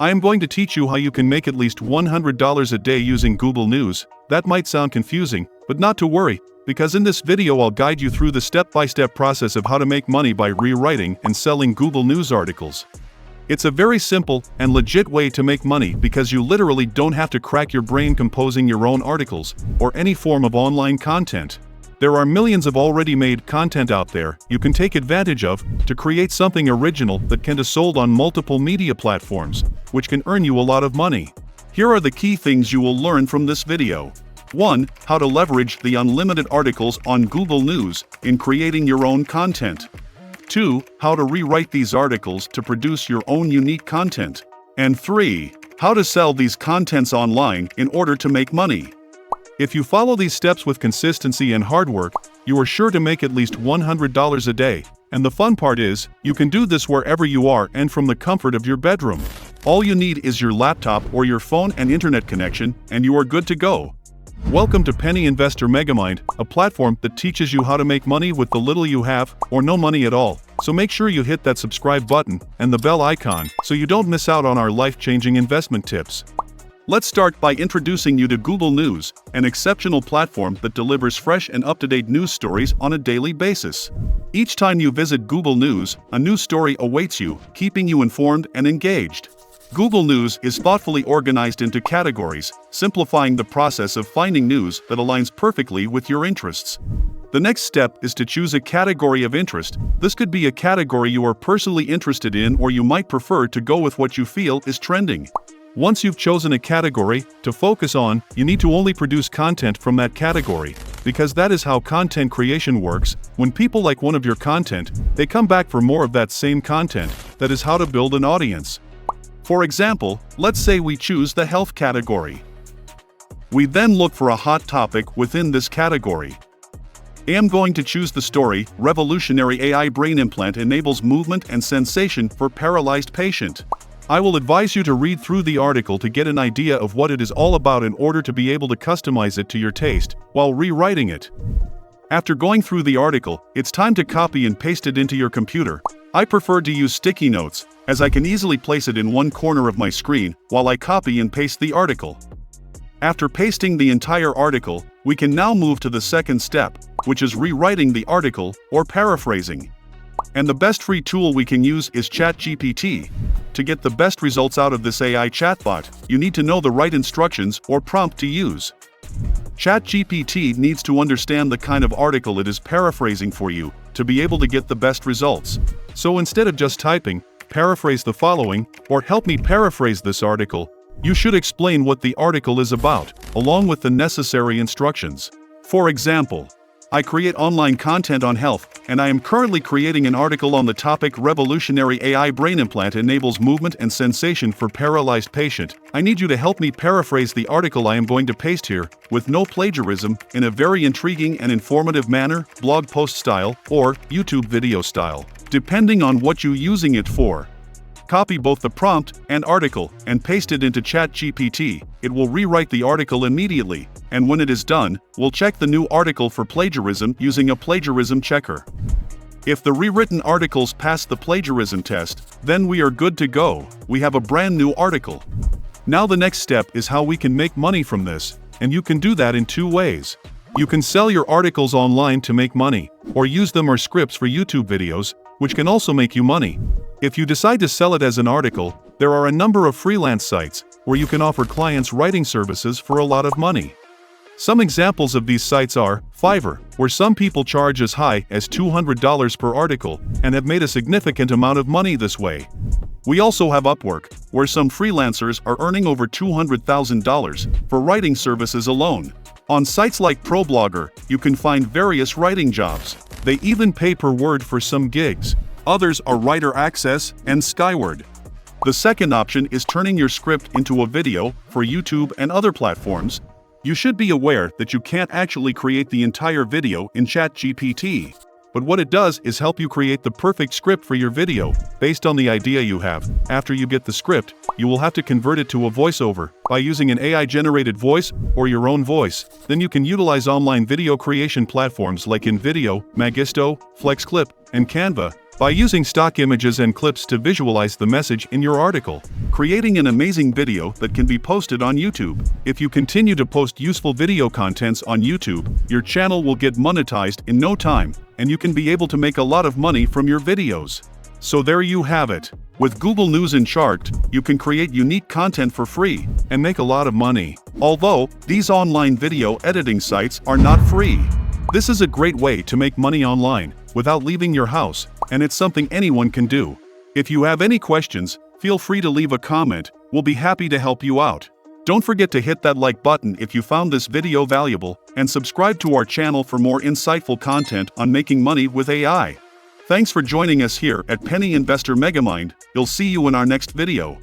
I am going to teach you how you can make at least $100 a day using Google News. That might sound confusing, but not to worry, because in this video I'll guide you through the step-by-step process of how to make money by rewriting and selling Google News articles. It's a very simple and legit way to make money because you literally don't have to crack your brain composing your own articles or any form of online content. There are millions of already made content out there you can take advantage of to create something original that can be sold on multiple media platforms, which can earn you a lot of money. Here are the key things you will learn from this video. 1. How to leverage the unlimited articles on Google News in creating your own content. 2. How to rewrite these articles to produce your own unique content. And 3. How to sell these contents online in order to make money. If you follow these steps with consistency and hard work, you are sure to make at least $100 a day. And the fun part is, you can do this wherever you are and from the comfort of your bedroom. All you need is your laptop or your phone and internet connection, and you are good to go. Welcome to Penny Investor MegaMind, a platform that teaches you how to make money with the little you have, or no money at all. So make sure you hit that subscribe button and the bell icon so you don't miss out on our life-changing investment tips. Let's start by introducing you to Google News, an exceptional platform that delivers fresh and up-to-date news stories on a daily basis. Each time you visit Google News, a new story awaits you, keeping you informed and engaged. Google News is thoughtfully organized into categories, simplifying the process of finding news that aligns perfectly with your interests. The next step is to choose a category of interest. This could be a category you are personally interested in, or you might prefer to go with what you feel is trending. Once you've chosen a category to focus on, you need to only produce content from that category, because that is how content creation works. When people like one of your content, they come back for more of that same content. That is how to build an audience. For example, let's say we choose the health category. We then look for a hot topic within this category. I am going to choose the story, Revolutionary AI Brain Implant Enables Movement and Sensation for Paralyzed Patient. I will advise you to read through the article to get an idea of what it is all about in order to be able to customize it to your taste while rewriting it. After going through the article, it's time to copy and paste it into your computer. I prefer to use sticky notes, as I can easily place it in one corner of my screen while I copy and paste the article. After pasting the entire article, we can now move to the second step, which is rewriting the article or paraphrasing. And the best free tool we can use is ChatGPT. To get the best results out of this AI chatbot, you need to know the right instructions or prompt to use. ChatGPT needs to understand the kind of article it is paraphrasing for you to be able to get the best results. So instead of just typing, paraphrase the following, or help me paraphrase this article, you should explain what the article is about, along with the necessary instructions. For example, I create online content on health, and I am currently creating an article on the topic Revolutionary AI Brain Implant Enables Movement and Sensation for Paralyzed Patient. I need you to help me paraphrase the article I am going to paste here, with no plagiarism, in a very intriguing and informative manner, blog post style, or YouTube video style, depending on what you're using it for. Copy both the prompt and article and paste it into ChatGPT. It will rewrite the article immediately, and when it is done, we'll check the new article for plagiarism using a plagiarism checker. If the rewritten articles pass the plagiarism test, then we are good to go. We have a brand new article. Now the next step is how we can make money from this, and you can do that in two ways. You can sell your articles online to make money, or use them as scripts for YouTube videos, which can also make you money. If you decide to sell it as an article, there are a number of freelance sites where you can offer clients writing services for a lot of money. Some examples of these sites are Fiverr, where some people charge as high as $200 per article and have made a significant amount of money this way. We also have Upwork, where some freelancers are earning over $200,000 for writing services alone. On sites like ProBlogger, you can find various writing jobs. They even pay per word for some gigs. Others are Writer Access and Skyward. The second option is turning your script into a video for YouTube and other platforms. You should be aware that you can't actually create the entire video in ChatGPT. But what it does is help you create the perfect script for your video, based on the idea you have. After you get the script, you will have to convert it to a voiceover by using an AI-generated voice or your own voice. Then you can utilize online video creation platforms like InVideo, Magisto, FlexClip, and Canva. by using stock images and clips to visualize the message in your article, creating an amazing video that can be posted on YouTube. If you continue to post useful video contents on YouTube, your channel will get monetized in no time, and you can be able to make a lot of money from your videos. So there you have it. With Google News and Chart, you can create unique content for free and make a lot of money. Although, these online video editing sites are not free. This is a great way to make money online without leaving your house, and it's something anyone can do. If you have any questions, feel free to leave a comment. We'll be happy to help you out. Don't forget to hit that like button if you found this video valuable, and subscribe to our channel for more insightful content on making money with AI. Thanks for joining us here at Penny Investor MegaMind. We'll see you in our next video.